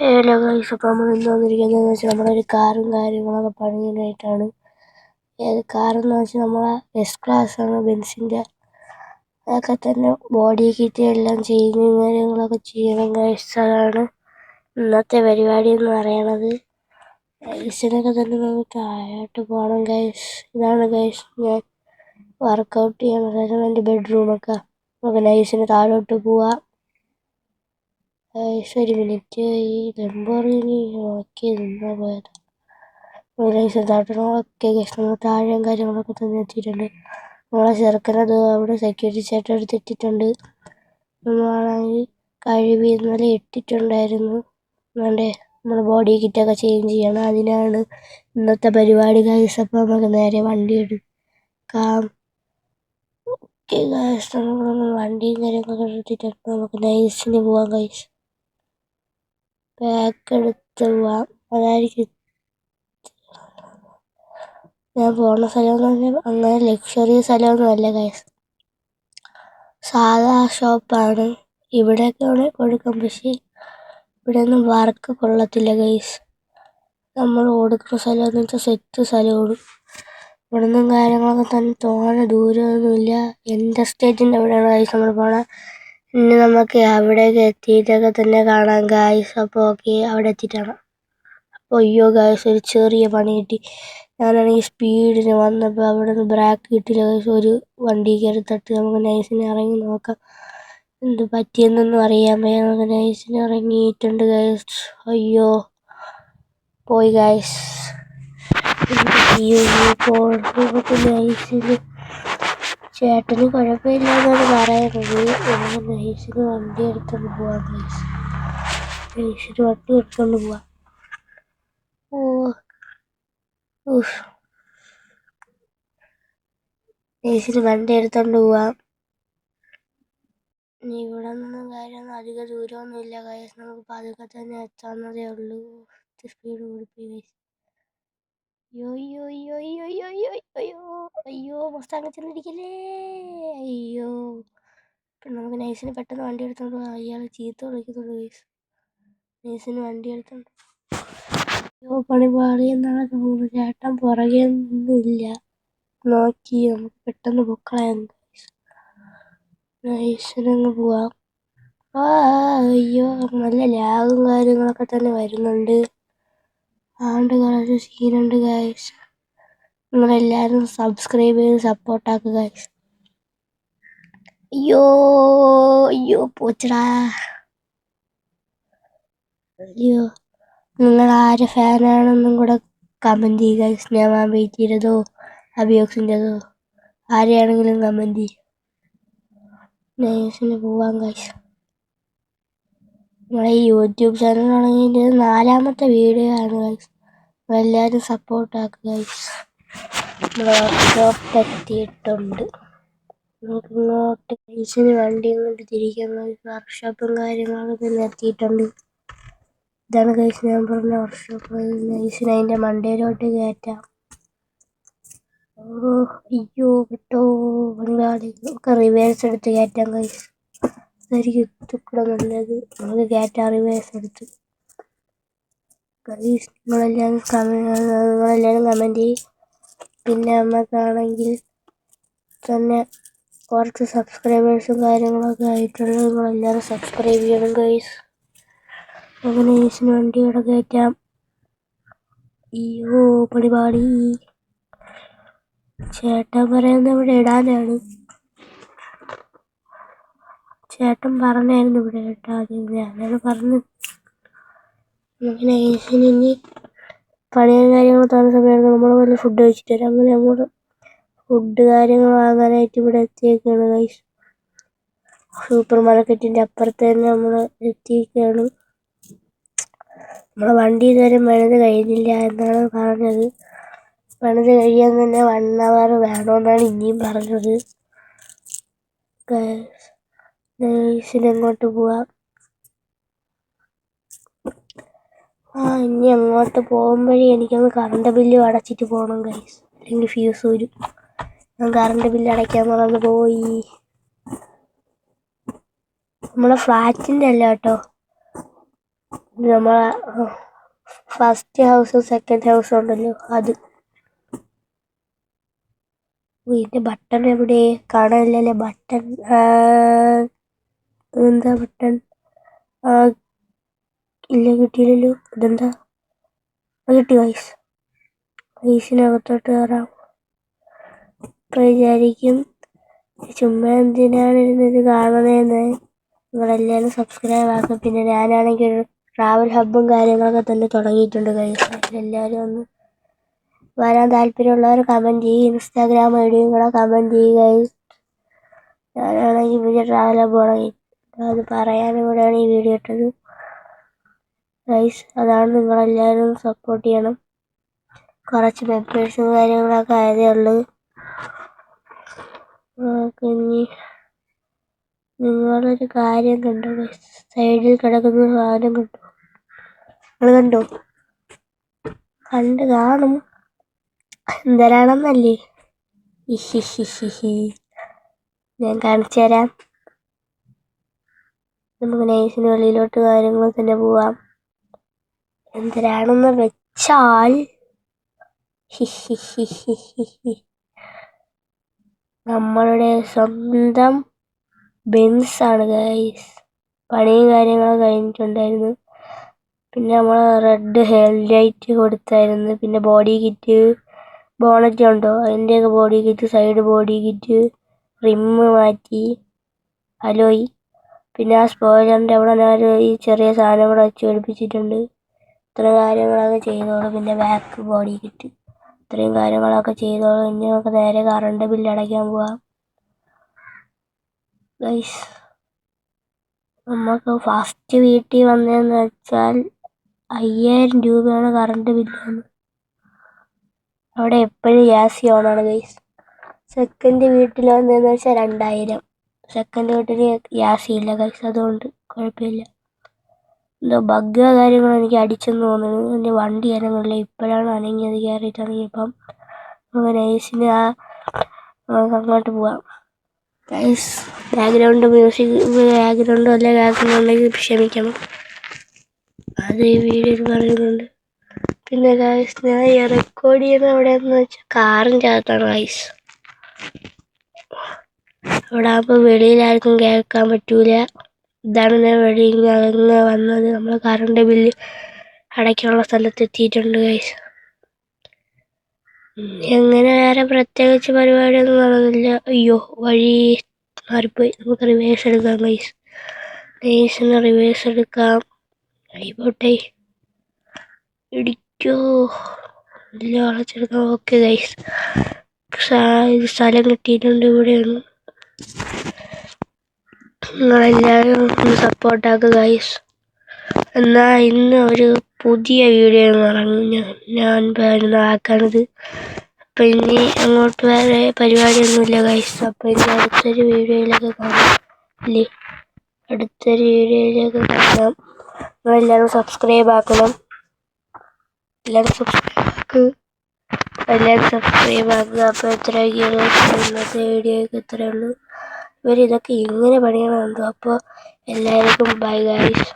Hello guys, അപ്പോൾ നമ്മൾ ഇന്ന് വന്നിരിക്കുന്നതെന്ന് വെച്ചാൽ നമ്മളൊരു കാറും കാര്യങ്ങളൊക്കെ പണിയാനായിട്ടാണ്. ഏത് കാറെന്ന് വെച്ചാൽ നമ്മളെ എസ് ക്ലാസ് ആണ്, ബെൻസിൻ്റെ. അതൊക്കെ തന്നെ ബോഡി കിറ്റ് എല്ലാം ചെയ്യുന്ന കാര്യങ്ങളൊക്കെ ചെയ്യണം ഗൈസ്. അതാണ് ഇന്നത്തെ പരിപാടി എന്ന് പറയണത്. ഗൈസിനൊക്കെ തന്നെ നമുക്ക് താഴോട്ട് പോകണം ഗൈസ്. ഇതാണ് ഗൈസ് ഞാൻ വർക്കൗട്ട് ചെയ്യണം. എൻ്റെ ബെഡ്റൂമൊക്കെ നമുക്ക് നൈസിന് താഴോട്ട് പോവാം. ഒരു മിനിറ്റ്, ഈ ലംബോർഗിനി നോക്കി നിന്നാ പോയത്. താട്ടങ്ങളൊക്കെ നമ്മൾ താഴെയും കാര്യങ്ങളൊക്കെ തന്നെ എത്തിയിട്ടുണ്ട്. നമ്മളെ ചെറുക്കനത് അവിടെ സെക്യൂരിറ്റി ചേട്ടൻ എടുത്തിട്ടിട്ടുണ്ട്. നമ്മളാണെങ്കിൽ കഴുകി ഇന്നലെ ഇട്ടിട്ടുണ്ടായിരുന്നു. നമ്മുടെ ബോഡി കിറ്റൊക്കെ ചേഞ്ച് ചെയ്യണം, അതിനാണ് ഇന്നത്തെ പരിപാടി ഗൈസ്. അപ്പോൾ നമുക്ക് നേരെ വണ്ടി എടുക്കാം. ഓക്കെ ഗൈസ്, നമ്മൾ വണ്ടിയും കാര്യങ്ങളൊക്കെ എടുത്തിട്ടുണ്ട്. നമുക്ക് നൈസിന് പോവാം ഗൈസ്. പാക്ക് എടുത്ത് പോവാം. അതായിരിക്കും ഞാൻ പോകുന്ന സ്ഥലം എന്ന് പറഞ്ഞാൽ അങ്ങനെ ലക്ഷറി സ്ഥലമൊന്നും അല്ല ഗൈസ്, സാധാ ഷോപ്പാണ്. ഇവിടെയൊക്കെ അവിടെ കൊടുക്കാം, പക്ഷേ ഇവിടെ ഒന്നും വർക്ക് കൊള്ളത്തില്ല ഗൈസ്. നമ്മൾ കൊടുക്കുന്ന സ്ഥലം എന്ന് വെച്ചാൽ സെറ്റ് സ്ഥലമാണ്. ഇവിടെ നിന്നും കാര്യങ്ങളൊക്കെ തന്നെ തോന്നെ ദൂരമൊന്നുമില്ല. എൻ്റെ സ്റ്റേറ്റിൻ്റെ അവിടെയാണ് ഗൈസ് നമ്മൾ പോകണം. ഇനി നമുക്ക് അവിടേക്ക് എത്തിയിട്ടൊക്കെ തന്നെ കാണാം ഗൈസ്. അപ്പോൾ ഓക്കെ, അവിടെ എത്തിയിട്ടാണ്. അപ്പോൾ അയ്യോ ഗൈസ്, ഒരു ചെറിയ പണി കിട്ടി. ഞാനാണെങ്കിൽ സ്പീഡിന് വന്നപ്പോൾ അവിടെ നിന്ന് ബ്രേക്ക് കിട്ടില്ല ഗൈസ്. ഒരു വണ്ടി കയറി തട്ടി. നമുക്ക് നൈസിന് ഇറങ്ങി നോക്കാം എന്ത് പറ്റിയെന്നൊന്നും അറിയാൻ വയ്യ. നമുക്ക് നൈസിന് ഇറങ്ങിയിട്ടുണ്ട് ഗൈസ്. അയ്യോ പോയി ഗൈസ്. നമുക്ക് നൈസിന് ചേട്ടന് കുഴപ്പമില്ല എന്നാണ് പറയുന്നത്. നമുക്ക് നൈസിന് വണ്ടി എടുത്തോണ്ട് പോവാം ഗൈസ്. നൈസിന് വണ്ടി എടുത്തോണ്ട് പോവാം. നൈസിന് വണ്ടി എടുത്തോണ്ട് പോവാം. ഇനി ഇവിടെ നിന്നും കാര്യമൊന്നും അധികം ദൂരമൊന്നുമില്ല ഗൈസ്. നമുക്ക് പതുക്കെ തന്നെ എത്താവുന്നതേ ഉള്ളൂ. സ്പീഡ് കൂടിപ്പോയി ഗൈസ്. അയ്യോ മസ്താങ്ങ ചെന്നിരിക്കല്ലേ. അയ്യോ, പിന്നെ നമുക്ക് നൈസിന് പെട്ടെന്ന് വണ്ടി എടുത്തോണ്ട് പോകാം. അയാൾ ചീത്ത വിളിക്കുന്നുണ്ട് ഗൈസ്. നൈസിന് വണ്ടി എടുത്തോണ്ട് അയ്യോ പണി പാളിയെന്നാണ് തോന്നുന്നു. ചേട്ടൻ പുറകെ ഒന്നുമില്ല. നോക്കി നമുക്ക് പെട്ടെന്ന് പൊക്കളയാം. നൈസിനങ്ങ് പോവാം. അയ്യോ നല്ല ലാഗും കാര്യങ്ങളൊക്കെ തന്നെ വരുന്നുണ്ട്. ആണ്ട് കുറച്ച് സീനുണ്ട് ഗൈസ്. നിങ്ങളെല്ലാവരും സബ്സ്ക്രൈബ് ചെയ്ത് സപ്പോർട്ടാക്കുക ഗൈസ്. അയ്യോ അയ്യോ പോച്ചടാ. അയ്യോ, നിങ്ങൾ ആരെ ഫാനാണെന്നും കൂടെ കമൻറ്റ് ചെയ്യുക ഗൈസ്. ഞാൻ വെയിറ്റ് ചെയ്തതോ അഭിയോക്സിൻ്റെതോ ആരെയാണെങ്കിലും കമൻറ്റ് ചെയ്യും. നൈസിന് പോവാം ഗൈസ്. നമ്മളെ ഈ യൂട്യൂബ് ചാനലാണെങ്കിൽ ഇത് 4ാമത്തെ വീഡിയോ ആണ് ഗൈസ്. എല്ലാവരും സപ്പോർട്ടാക്കുക ഗൈസ്. വർക്ക്ഷോപ്പ് എത്തിയിട്ടുണ്ട്. ഇങ്ങോട്ട് നൈസിന് വണ്ടി ഇങ്ങോട്ട് തിരിക്കാൻ വർക്ക്ഷോപ്പും കാര്യങ്ങളൊക്കെ എത്തിയിട്ടുണ്ട്. ഇതാണ് ഗൈസ് ഞാൻ പറഞ്ഞ വർക്ക്ഷോപ്പ്. നൈസിന് അതിൻ്റെ മണ്ടയിലോട്ട് കയറ്റാം. അയ്യോ കേട്ടോ, ഒക്കെ റിവേഴ്സ് എടുത്ത് കയറ്റാം ഗൈസ്. അതായിരിക്കും ഇത്തിരി നല്ലത്. നമുക്ക് കയറ്റാം റിവേഴ്സ് എടുത്ത് ഗൈസ്. നിങ്ങളെല്ലാവരും കമൻറ്റ് ചെയ്യും. പിന്നെ നമുക്കാണെങ്കിൽ തന്നെ കുറച്ച് സബ്സ്ക്രൈബേഴ്സും കാര്യങ്ങളൊക്കെ ആയിട്ടുള്ളത്. നിങ്ങളെല്ലാവരും സബ്സ്ക്രൈബ് ചെയ്യണം ഗൈസ്. നമുക്ക് നൈസിന് വണ്ടി ഇവിടെ കയറ്റാം. അയ്യോ പരിപാടി. ചേട്ടൻ പറയുന്നത് ഇവിടെ ഇടാനാണ്. ചേട്ടൻ പറഞ്ഞായിരുന്നു ഇവിടെ ഇട്ടാൽ. ഞാനാണ് പറഞ്ഞത്. നമുക്ക് നൈസിന് ഇനി പണിയും കാര്യങ്ങൾ തോന്നുന്ന സമയത്ത് നമ്മൾ വല്ല ഫുഡ് കഴിച്ചിട്ട് വരാം. അങ്ങനെ നമ്മൾ ഫുഡ് കാര്യങ്ങൾ വാങ്ങാനായിട്ട് ഇവിടെ എത്തിയേക്കാണ് ഗൈസ്. സൂപ്പർ മാർക്കറ്റിൻ്റെ അപ്പുറത്ത് തന്നെ നമ്മൾ എത്തിയേക്കാണ്. നമ്മളെ വണ്ടി ഇതുവരെ പണിത് കഴിഞ്ഞില്ല എന്നാണ് പറഞ്ഞത്. പണിത് കഴിയാൻ തന്നെ 1 hour വേണമെന്നാണ് ഇനിയും പറഞ്ഞത്. നൈസിന് എങ്ങോട്ട് പോവാം. ഇനി അങ്ങോട്ട് പോകുമ്പോഴേ എനിക്കൊന്ന് കറണ്ട് ബില്ല് അടച്ചിട്ട് പോകണം ഗൈസ്, അല്ലെങ്കിൽ ഫ്യൂസ് വരും. ഞാൻ കറണ്ട് ബില്ല് അടയ്ക്കാൻ മറന്ന് പോയി. നമ്മളെ ഫ്ലാറ്റിൻ്റെ അല്ല കേട്ടോ, നമ്മളെ ഫസ്റ്റ് ഹൗസും സെക്കൻഡ് ഹൗസും ഉണ്ടല്ലോ അത്. ഇതിന്റെ ബട്ടൺ എവിടെ? കാണാനില്ലല്ലേ ബട്ടൺ. എന്താ ബട്ടൺ? ഇല്ല, കിട്ടിയില്ലല്ലോ. ഇതെന്താ? കിട്ടി ഗൈസ്. ഗൈസിനകത്തോട്ട് കയറാം. ഇപ്പൊ വിചാരിക്കും ചുമ്മാ എന്തിനാണ് ഇരുന്നത് കാണുന്നതെന്ന്. നിങ്ങളെല്ലാവരും സബ്സ്ക്രൈബ് ആക്കും. പിന്നെ ഞാനാണെങ്കിൽ ഒരു ട്രാവൽ ഹബ്ബും കാര്യങ്ങളൊക്കെ തന്നെ തുടങ്ങിയിട്ടുണ്ട് ഗൈസ്. എല്ലാവരും ഒന്ന് വരാൻ താല്പര്യമുള്ളവർ കമൻറ്റ് ചെയ്യും. ഇൻസ്റ്റാഗ്രാം ഐഡിയും കൂടെ കമൻറ്റ് ചെയ്യുക ഗൈസ്. ഞാനാണെങ്കിൽ പുതിയ ട്രാവൽ ഹബ്ബ് തുടങ്ങി. അത് പറയാനും കൂടെയാണ് ഈ വീഡിയോ ഇട്ടത് ഗൈസ്. അതാണ്, നിങ്ങളെല്ലാവരും സപ്പോർട്ട് ചെയ്യണം. കുറച്ച് മെമ്പേഴ്സും കാര്യങ്ങളൊക്കെ ആയതേ ഉള്ളൂ. ഇനി നിങ്ങളൊരു കാര്യം കണ്ടോ ഗൈസ്? സൈഡിൽ കിടക്കുന്ന സാധനം കണ്ടോ? നിങ്ങൾ കണ്ടോ? കണ്ട് കാണും. എന്തരാണെന്നല്ലേ? ഞാൻ കാണിച്ചു തരാം. നമുക്ക് നൈസിന് വെളിയിലോട്ട് കാര്യങ്ങൾ തന്നെ പോവാം. എന്തരാണെന്ന് വെച്ചാൽ നമ്മളുടെ സ്വന്തം ബെൻസ് ആണ് ഗൈസ്. പണിയും കാര്യങ്ങളൊക്കെ കഴിഞ്ഞിട്ടുണ്ടായിരുന്നു. പിന്നെ നമ്മൾ റെഡ് ഹെഡ്ലൈറ്റ് കൊടുത്തായിരുന്നു. പിന്നെ ബോഡി കിറ്റ്, ബോണറ്റ് ഉണ്ടോ അതിൻ്റെയൊക്കെ body kit, side body kit, rim മാറ്റി, അലോയ്. പിന്നെ ആ സ്പോയിലറിൻ്റെ അവിടെ ഞാൻ ഈ ചെറിയ സാധനം കൂടെ വെച്ച് പിടിപ്പിച്ചിട്ടുണ്ട്. ഇത്ര കാര്യങ്ങളൊക്കെ ചെയ്തോളൂ. പിന്നെ ബാക്ക് ബോഡി കിറ്റ്, ഇത്രയും കാര്യങ്ങളൊക്കെ ചെയ്തോളൂ. ഇനി നമുക്ക് നേരെ കറണ്ട് ബില്ല് അടയ്ക്കാൻ പോവാം ഗൈസ്. നമുക്ക് ഫസ്റ്റ് വീട്ടിൽ വന്നതെന്ന് വെച്ചാൽ 5000 രൂപയാണ് കറണ്ട് ബില്ല്. അവിടെ എപ്പോഴും ഗ്യാസ് ഓണാണ് ഗൈസ്. സെക്കൻഡ് വീട്ടിൽ വന്നതെന്ന് വെച്ചാൽ 2000. സെക്കൻഡ് വീട്ടിൽ ഗ്യാസ് ഇല്ല ഗൈസ്, അതുകൊണ്ട് കുഴപ്പമില്ല. എന്തോ ബഗ്ഗോ കാര്യങ്ങളോ എനിക്ക് അടിച്ചെന്ന് തോന്നുന്നു. എൻ്റെ വണ്ടി അനങ്ങില്ല. ഇപ്പോഴാണ് അനങ്ങിയത്. കയറിയിട്ട് ഇറങ്ങിയപ്പം നമുക്ക് നൈസിന് നമുക്ക് അങ്ങോട്ട് പോവാം ഗൈസ്. ബാക്ക്ഗ്രൗണ്ട് മ്യൂസിക്, ബാക്ക്ഗ്രൗണ്ട് വല്ല കേൾക്കുന്നുണ്ടെങ്കിൽ ക്ഷമിക്കണം, അത് ഈ വീഡിയോയിൽ പറയുന്നുണ്ട്. പിന്നെ ഗൈസ് ഞാൻ റെക്കോർഡ് ചെയ്യുന്നത് എവിടെയെന്ന് വെച്ചാൽ കാറിൻ്റെ അകത്താണ് ഗൈസ്. അവിടെ ആകുമ്പോൾ വെളിയിലാർക്കും കേൾക്കാൻ പറ്റൂല. ഇതാണ് ഞാൻ വെളിയിൽ നിന്ന് വന്നത്. നമ്മൾ കറണ്ട് ബില്ല് അടയ്ക്കാനുള്ള സ്ഥലത്തെത്തിയിട്ടുണ്ട് ഗൈസ്. എങ്ങനെ വേറെ പ്രത്യേകിച്ച് പരിപാടിയൊന്നും നടന്നില്ല. അയ്യോ, വഴി മാറിപ്പോയി. നമുക്ക് റിവേഴ്സ് എടുക്കാം ഗൈസ്. നൈസിന് റിവേഴ്സ് എടുക്കാം. ആയിക്കോട്ടെ, ഇടിക്കോ ഇല്ല, അടച്ചെടുക്കാം. ഓക്കെ ഗൈസ്, സ്ഥലം കിട്ടിയിട്ടുണ്ട്. ഇവിടെയാണ്. നിങ്ങളെല്ലാവരും ഒന്ന് സപ്പോർട്ടാക്കുക ഗൈസ്. എന്നാൽ ഇന്ന് ഒരു പുതിയ വീഡിയോ ഞാൻ ആക്കാനത്. അപ്പം ഇനി അങ്ങോട്ട് വേറെ പരിപാടിയൊന്നുമില്ല ഗൈസ്. അപ്പം ഇനി അടുത്തൊരു വീഡിയോയിലൊക്കെ കാണാം അല്ലേ? അടുത്തൊരു വീഡിയോയിലൊക്കെ കാണാം. നിങ്ങളെല്ലാവരും സബ്സ്ക്രൈബ് ആക്കണം. എല്ലാവരും സബ്സ്ക്രൈബ് ആക്കുക. അപ്പോൾ എത്രയൊക്കെയുള്ളൂ ഇന്നത്തെ വീഡിയോയ്ക്ക് ഇത്രയേ ഉള്ളൂ. ഇവരിതൊക്കെ ഇങ്ങനെ പണിയണമെന്തോ. അപ്പോൾ എല്ലാവർക്കും ബൈ ഗൈസ്.